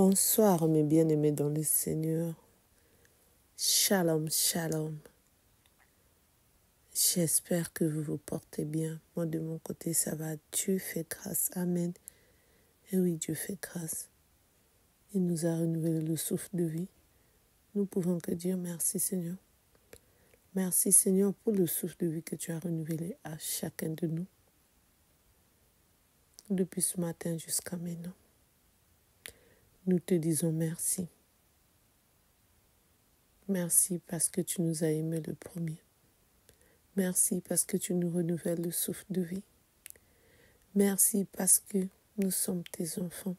Bonsoir mes bien-aimés dans le Seigneur. Shalom, shalom. J'espère que vous vous portez bien. Moi de mon côté ça va. Dieu fait grâce. Amen. Et oui, Dieu fait grâce. Il nous a renouvelé le souffle de vie. Nous pouvons que dire merci Seigneur. Merci Seigneur pour le souffle de vie que tu as renouvelé à chacun de nous. Depuis ce matin jusqu'à maintenant. Nous te disons merci. Merci parce que tu nous as aimés le premier. Merci parce que tu nous renouvelles le souffle de vie. Merci parce que nous sommes tes enfants.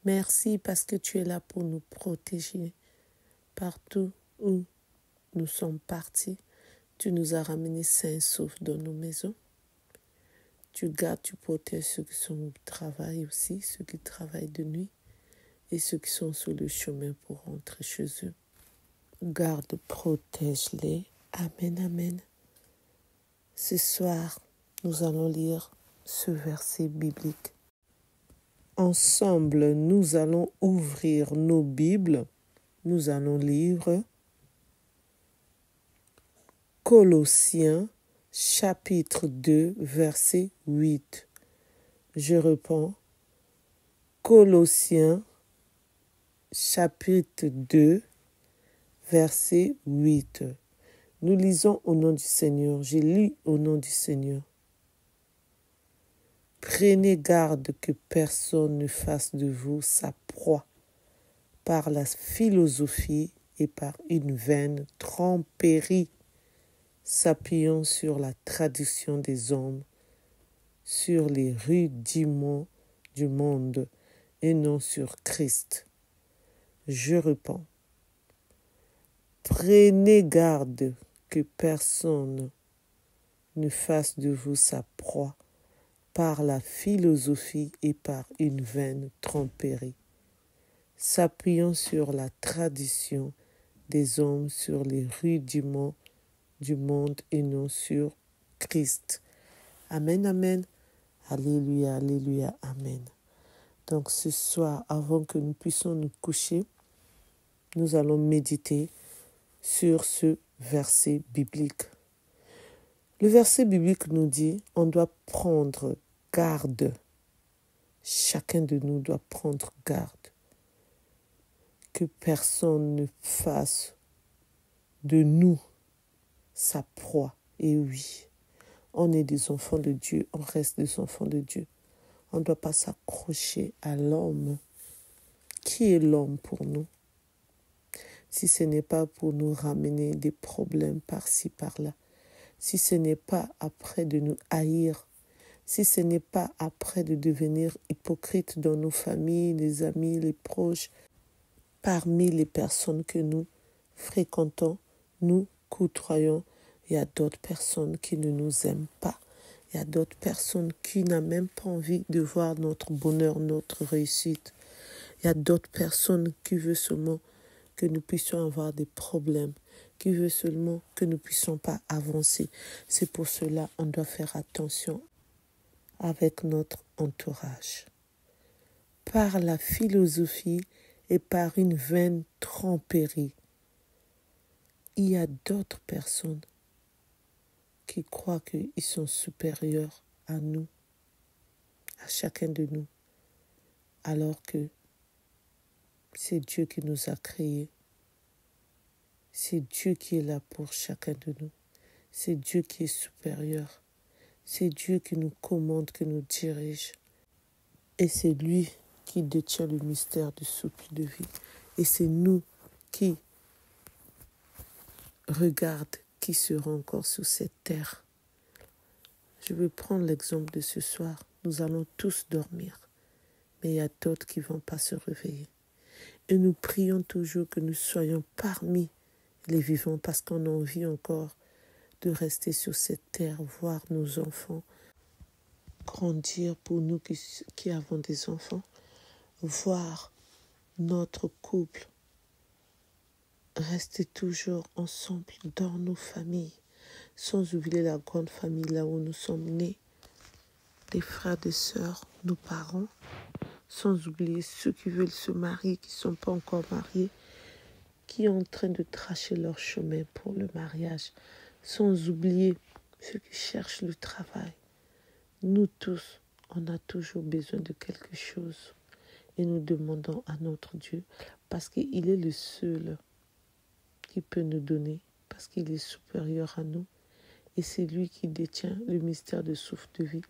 Merci parce que tu es là pour nous protéger. Partout où nous sommes partis, tu nous as ramenés sains et saufs dans nos maisons. Tu gardes, tu protèges ceux qui sont au travail aussi, ceux qui travaillent de nuit et ceux qui sont sur le chemin pour rentrer chez eux. Garde, protège-les. Amen, amen. Ce soir, nous allons lire ce verset biblique. Ensemble, nous allons ouvrir nos Bibles. Nous allons lire Colossiens, chapitre 2, verset 8. Je reprends. Colossiens, chapitre 2, verset 8. Nous lisons au nom du Seigneur. J'ai lu au nom du Seigneur. Prenez garde que personne ne fasse de vous sa proie par la philosophie et par une vaine tromperie, s'appuyant sur la tradition des hommes, sur les rudiments du monde et non sur Christ. Je réponds. Prenez garde que personne ne fasse de vous sa proie par la philosophie et par une vaine tromperie, s'appuyant sur la tradition des hommes, sur les rudiments du monde et non sur Christ. Amen, amen. Alléluia, alléluia, amen. Donc ce soir, avant que nous puissions nous coucher, nous allons méditer sur ce verset biblique. Le verset biblique nous dit, on doit prendre garde. Chacun de nous doit prendre garde. Que personne ne fasse de nous sa proie. Et oui, on est des enfants de Dieu, on reste des enfants de Dieu. On ne doit pas s'accrocher à l'homme. Qui est l'homme pour nous? Si ce n'est pas pour nous ramener des problèmes par-ci, par-là. Si ce n'est pas après de nous haïr, si ce n'est pas après de devenir hypocrite dans nos familles, les amis, les proches, parmi les personnes que nous fréquentons, nous côtoyons, il y a d'autres personnes qui ne nous aiment pas. Il y a d'autres personnes qui n'ont même pas envie de voir notre bonheur, notre réussite. Il y a d'autres personnes qui veulent seulement que nous puissions avoir des problèmes, qui veut seulement que nous ne puissions pas avancer. C'est pour cela qu'on doit faire attention avec notre entourage. Par la philosophie et par une vaine tromperie, il y a d'autres personnes qui croient qu'ils sont supérieurs à nous, à chacun de nous, alors que c'est Dieu qui nous a créés. C'est Dieu qui est là pour chacun de nous. C'est Dieu qui est supérieur. C'est Dieu qui nous commande, qui nous dirige. Et c'est lui qui détient le mystère du souffle de vie. Et c'est nous qui regardons qui sera encore sur cette terre. Je vais prendre l'exemple de ce soir. Nous allons tous dormir. Mais il y a d'autres qui ne vont pas se réveiller. Et nous prions toujours que nous soyons parmi les vivants parce qu'on a envie encore de rester sur cette terre, voir nos enfants grandir pour nous qui avons des enfants, voir notre couple rester toujours ensemble dans nos familles, sans oublier la grande famille là où nous sommes nés, des frères, des sœurs, nos parents, sans oublier ceux qui veulent se marier, qui ne sont pas encore mariés, qui sont en train de tracer leur chemin pour le mariage, sans oublier ceux qui cherchent le travail. Nous tous, on a toujours besoin de quelque chose et nous demandons à notre Dieu parce qu'il est le seul qui peut nous donner, parce qu'il est supérieur à nous et c'est lui qui détient le mystère du souffle de vie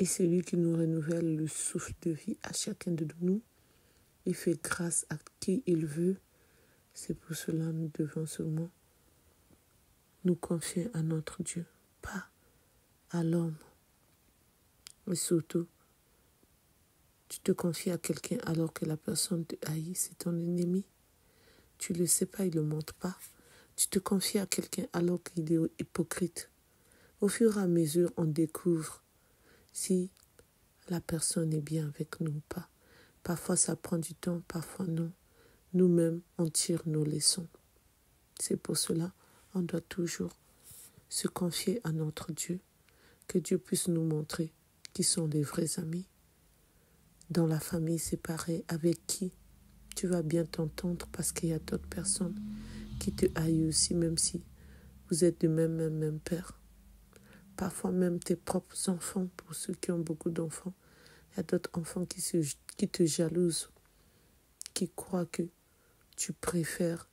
et c'est lui qui nous renouvelle le souffle de vie à chacun de nous. Il fait grâce à qui il veut. C'est pour cela que nous devons seulement nous confier à notre Dieu, pas à l'homme. Mais surtout, tu te confies à quelqu'un alors que la personne te haït, c'est ton ennemi. Tu ne le sais pas, il ne le montre pas. Tu te confies à quelqu'un alors qu'il est hypocrite. Au fur et à mesure, on découvre si la personne est bien avec nous ou pas. Parfois, ça prend du temps, parfois non. Nous-mêmes, on tire nos leçons. C'est pour cela on doit toujours se confier à notre Dieu, que Dieu puisse nous montrer qui sont les vrais amis. Dans la famille, c'est pareil, avec qui tu vas bien t'entendre parce qu'il y a d'autres personnes qui te haïssent aussi, même si vous êtes du même père. Parfois même tes propres enfants, pour ceux qui ont beaucoup d'enfants, il y a d'autres enfants qui te jalousent, qui croient que tu préfères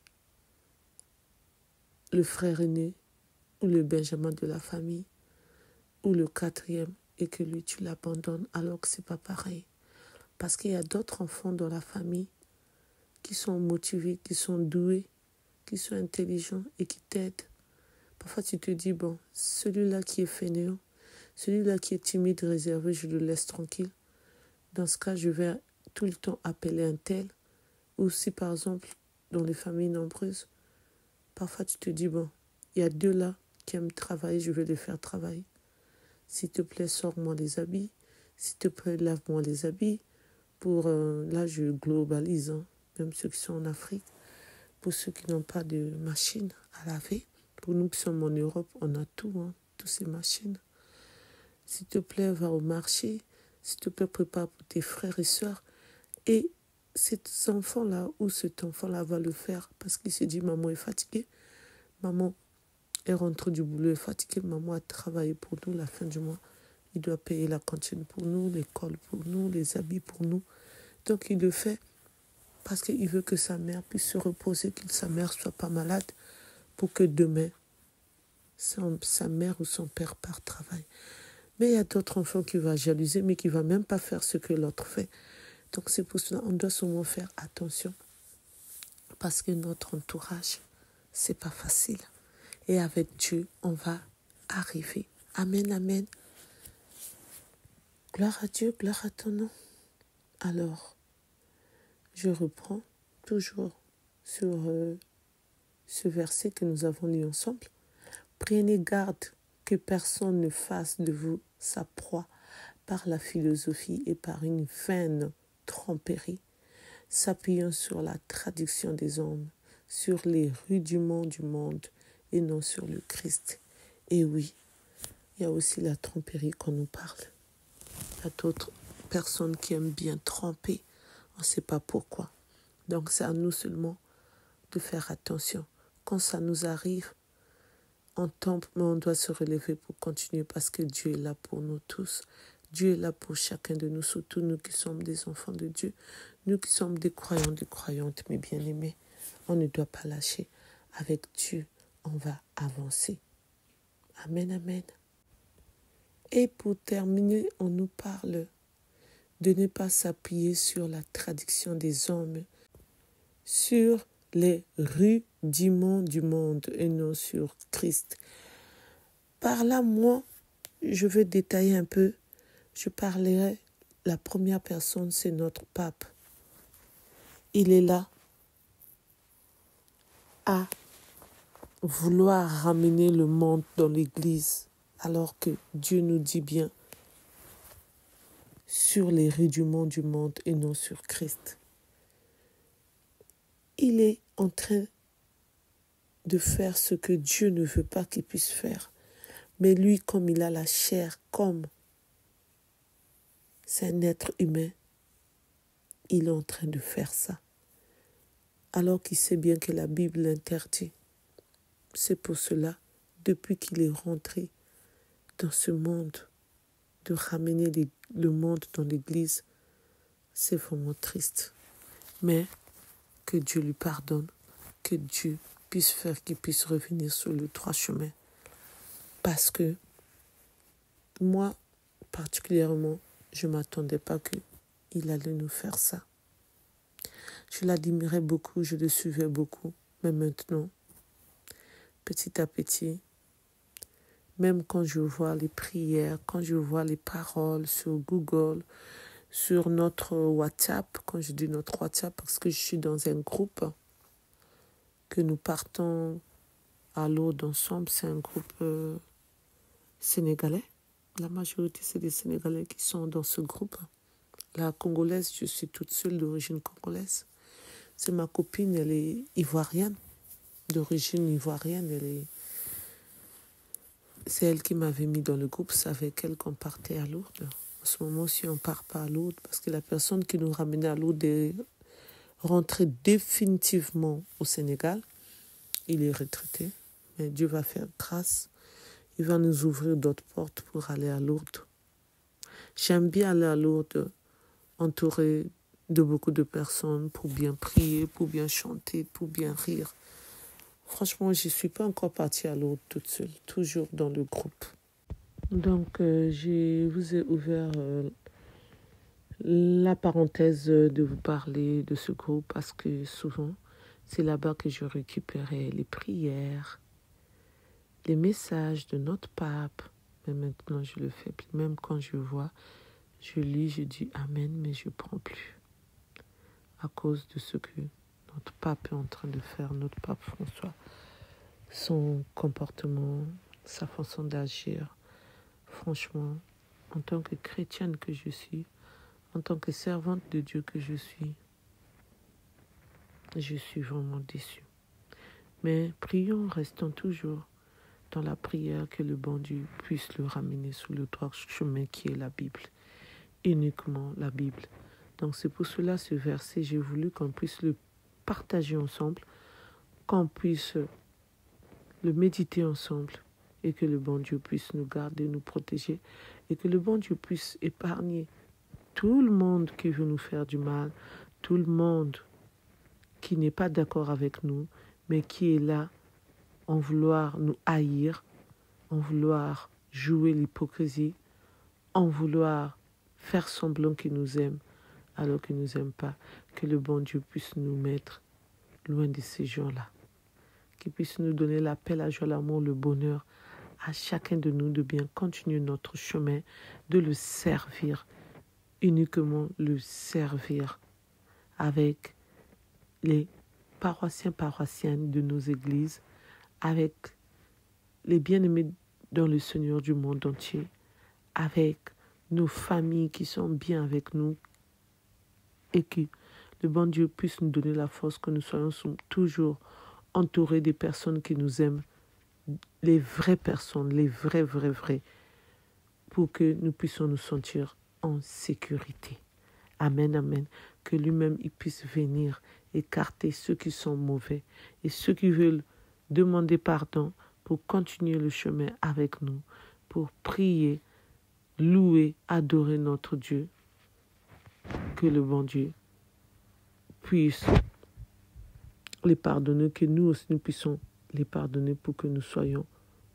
le frère aîné ou le benjamin de la famille ou le quatrième et que lui tu l'abandonnes alors que c'est pas pareil. Parce qu'il y a d'autres enfants dans la famille qui sont motivés, qui sont doués, qui sont intelligents et qui t'aident. Parfois tu te dis, bon, celui-là qui est fainéant, celui-là qui est timide, réservé, je le laisse tranquille. Dans ce cas, je vais tout le temps appeler un tel. Ou si par exemple, dans les familles nombreuses, parfois tu te dis, bon, il y a deux là qui aiment travailler, je vais les faire travailler. S'il te plaît, sors-moi les habits. S'il te plaît, lave-moi les habits. Là, je globalise, même ceux qui sont en Afrique. Pour ceux qui n'ont pas de machine à laver. Pour nous qui sommes en Europe, on a tout, toutes ces machines. S'il te plaît, va au marché. S'il te plaît, prépare pour tes frères et sœurs. Et cet enfant-là ou cet enfant-là va le faire parce qu'il se dit, maman est fatiguée. Maman est rentrée du boulot, est fatiguée. Maman a travaillé pour nous la fin du mois. Il doit payer la cantine pour nous, l'école pour nous, les habits pour nous. Donc il le fait parce qu'il veut que sa mère puisse se reposer, que sa mère ne soit pas malade pour que demain, sa mère ou son père part travailler. Mais il y a d'autres enfants qui vont jalouser, mais qui ne vont même pas faire ce que l'autre fait. Donc c'est pour cela qu'on doit seulement faire attention. Parce que notre entourage, ce n'est pas facile. Et avec Dieu, on va arriver. Amen, amen. Gloire à Dieu, gloire à ton nom. Alors, je reprends toujours sur ce verset que nous avons lu ensemble. Prenez garde que personne ne fasse de vous sa proie par la philosophie et par une vaine tromperie, s'appuyant sur la traduction des hommes, sur les rudiments du monde et non sur le Christ. Et oui, il y a aussi la tromperie qu'on nous parle. Il y a d'autres personnes qui aiment bien tromper. On ne sait pas pourquoi. Donc c'est à nous seulement de faire attention. Quand ça nous arrive, on tombe, mais on doit se relever pour continuer parce que Dieu est là pour nous tous. Dieu est là pour chacun de nous, surtout nous qui sommes des enfants de Dieu. Nous qui sommes des croyants, des croyantes, mes bien-aimés. On ne doit pas lâcher. Avec Dieu, on va avancer. Amen, amen. Et pour terminer, on nous parle de ne pas s'appuyer sur la traduction des hommes, sur les rudiments du monde et non sur Christ. Par là, moi, je vais détailler un peu. Je parlerai, la première personne, c'est notre pape. Il est là à vouloir ramener le monde dans l'église, alors que Dieu nous dit bien sur les rudiments du monde et non sur Christ. Il est en train de faire ce que Dieu ne veut pas qu'il puisse faire. Mais lui, comme il a la chair, comme c'est un être humain, il est en train de faire ça, alors qu'il sait bien que la Bible l'interdit. C'est pour cela, depuis qu'il est rentré dans ce monde, de ramener le monde dans l'Église, c'est vraiment triste. Mais que Dieu lui pardonne, que Dieu puisse faire qu'il puisse revenir sur le droit chemin. Parce que moi, particulièrement, je ne m'attendais pas qu'il allait nous faire ça. Je l'admirais beaucoup, je le suivais beaucoup. Mais maintenant, petit à petit, même quand je vois les prières, quand je vois les paroles sur Google, sur notre WhatsApp, quand je dis notre WhatsApp, parce que je suis dans un groupe que nous partons à Lourdes ensemble, c'est un groupe sénégalais. La majorité, c'est des Sénégalais qui sont dans ce groupe. La Congolaise, je suis toute seule d'origine congolaise. C'est ma copine, elle est ivoirienne, d'origine ivoirienne. C'est elle qui m'avait mis dans le groupe, c'est avec elle qu'on partait à Lourdes. En ce moment-ci, on ne part pas à Lourdes parce que la personne qui nous ramenait à Lourdes est rentrée définitivement au Sénégal. Il est retraité, mais Dieu va faire grâce. Il va nous ouvrir d'autres portes pour aller à Lourdes. J'aime bien aller à Lourdes, entouré de beaucoup de personnes pour bien prier, pour bien chanter, pour bien rire. Franchement, je ne suis pas encore partie à Lourdes toute seule, toujours dans le groupe. Donc, je vous ai ouvert la parenthèse de vous parler de ce groupe parce que souvent, c'est là-bas que je récupérais les prières, les messages de notre pape. Mais maintenant, je le fais plus. Même quand je vois, je lis, je dis Amen, mais je ne prends plus. À cause de ce que notre pape est en train de faire, notre pape François. Son comportement, sa façon d'agir. Franchement, en tant que chrétienne que je suis, en tant que servante de Dieu que je suis vraiment déçue. Mais prions, restons toujours dans la prière que le bon Dieu puisse le ramener sur le droit chemin qui est la Bible. Uniquement la Bible. Donc c'est pour cela ce verset, j'ai voulu qu'on puisse le partager ensemble, qu'on puisse le méditer ensemble et que le bon Dieu puisse nous garder, nous protéger et que le bon Dieu puisse épargner tout le monde qui veut nous faire du mal, tout le monde qui n'est pas d'accord avec nous, mais qui est là en vouloir nous haïr, en vouloir jouer l'hypocrisie, en vouloir faire semblant qu'il nous aime alors qu'il ne nous aime pas. Que le bon Dieu puisse nous mettre loin de ces gens-là. Qu'il puisse nous donner la paix, la joie, l'amour, le bonheur à chacun de nous de bien continuer notre chemin, de le servir, uniquement le servir avec les paroissiennes de nos églises, avec les bien-aimés dans le Seigneur du monde entier, avec nos familles qui sont bien avec nous et que le bon Dieu puisse nous donner la force que nous soyons toujours entourés des personnes qui nous aiment, les vraies personnes, les vrais, pour que nous puissions nous sentir en sécurité. Amen, amen. Que lui-même, il puisse venir écarter ceux qui sont mauvais et ceux qui veulent demander pardon pour continuer le chemin avec nous, pour prier, louer, adorer notre Dieu. Que le bon Dieu puisse les pardonner, que nous aussi nous puissions les pardonner pour que nous soyons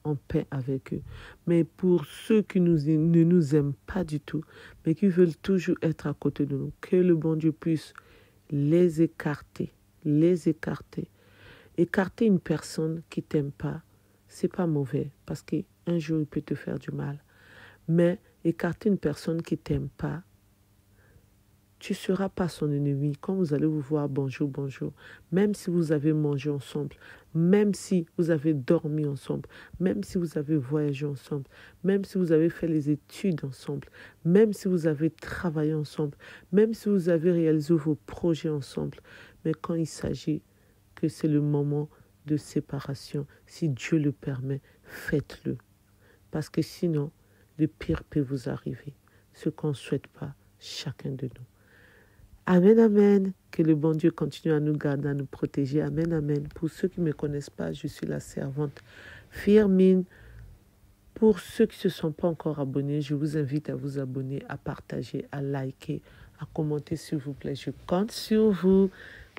en paix avec eux. Mais pour ceux qui ne nous aiment pas du tout, mais qui veulent toujours être à côté de nous, que le bon Dieu puisse les écarter. Écarter une personne qui t'aime pas, c'est pas mauvais, parce qu'un jour il peut te faire du mal. Mais écarter une personne qui t'aime pas, tu ne seras pas son ennemi. Quand vous allez vous voir, bonjour, même si vous avez mangé ensemble, même si vous avez dormi ensemble, même si vous avez voyagé ensemble, même si vous avez fait les études ensemble, même si vous avez travaillé ensemble, même si vous avez réalisé vos projets ensemble. Mais quand il s'agit que c'est le moment de séparation, si Dieu le permet, faites-le. Parce que sinon, le pire peut vous arriver. Ce qu'on ne souhaite pas, chacun de nous. Amen, amen. Que le bon Dieu continue à nous garder, à nous protéger. Amen, amen. Pour ceux qui ne me connaissent pas, je suis la servante Firmine. Pour ceux qui ne se sont pas encore abonnés, je vous invite à vous abonner, à partager, à liker, à commenter s'il vous plaît. Je compte sur vous.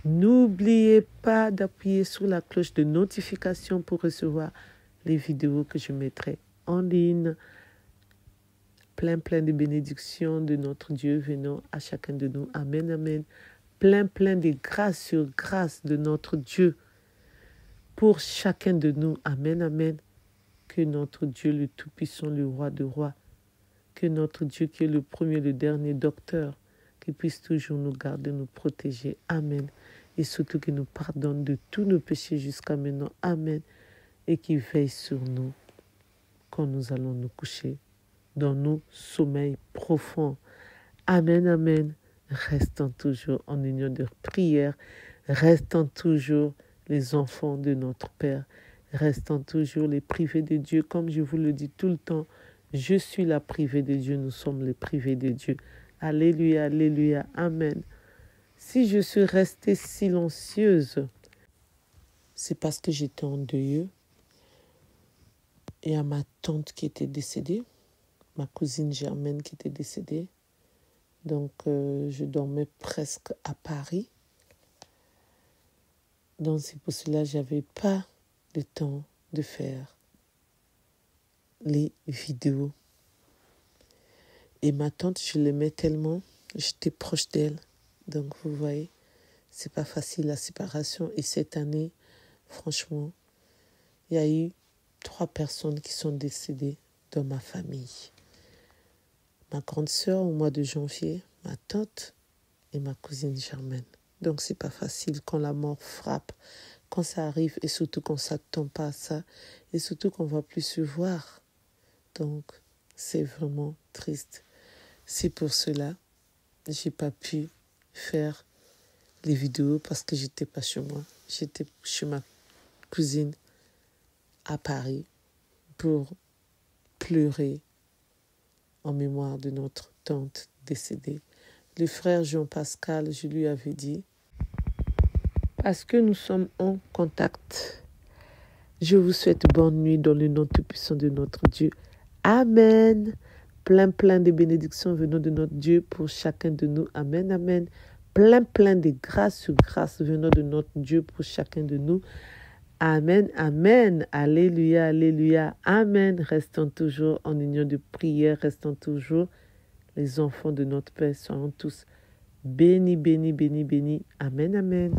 N'oubliez pas d'appuyer sur la cloche de notification pour recevoir les vidéos que je mettrai en ligne. Plein de bénédictions de notre Dieu venant à chacun de nous. Amen, amen. Plein de grâce sur grâce de notre Dieu pour chacun de nous. Amen, amen. Que notre Dieu, le Tout-Puissant, le Roi de rois, que notre Dieu qui est le premier, le dernier docteur, qu'il puisse toujours nous garder, nous protéger. Amen. Et surtout qu'il nous pardonne de tous nos péchés jusqu'à maintenant. Amen. Et qu'il veille sur nous quand nous allons nous coucher dans nos sommeils profonds. Amen, amen. Restons toujours en union de prière. Restons toujours les enfants de notre Père. Restons toujours les privés de Dieu. Comme je vous le dis tout le temps, je suis la privée de Dieu. Nous sommes les privés de Dieu. Alléluia, alléluia, amen. Si je suis restée silencieuse, c'est parce que j'étais en deuil. Et à ma tante qui était décédée, ma cousine Germaine qui était décédée. Donc, je dormais presque à Paris. Donc, c'est pour cela que je n'avais pas le temps de faire les vidéos. Et ma tante, je l'aimais tellement, j'étais proche d'elle. Donc, vous voyez, c'est pas facile la séparation. Et cette année, franchement, il y a eu 3 personnes qui sont décédées dans ma famille. Ma grande sœur au mois de janvier, ma tante et ma cousine Germaine. Donc, c'est pas facile quand la mort frappe, quand ça arrive et surtout qu'on ne s'attend pas à ça et surtout qu'on ne va plus se voir. Donc, c'est vraiment triste. C'est pour cela que je n'ai pas pu faire les vidéos parce que je n'étais pas chez moi. J'étais chez ma cousine à Paris pour pleurer en mémoire de notre tante décédée. Le frère Jean-Pascal, je lui avais dit, parce que nous sommes en contact, je vous souhaite bonne nuit dans le nom tout-puissant de notre Dieu. Amen. Plein de bénédictions venant de notre Dieu pour chacun de nous. Amen, amen. Plein de grâce sur grâce venant de notre Dieu pour chacun de nous. Amen, amen. Alléluia, alléluia. Amen. Restons toujours en union de prière. Restons toujours les enfants de notre Père. Soyons tous bénis. Amen, amen.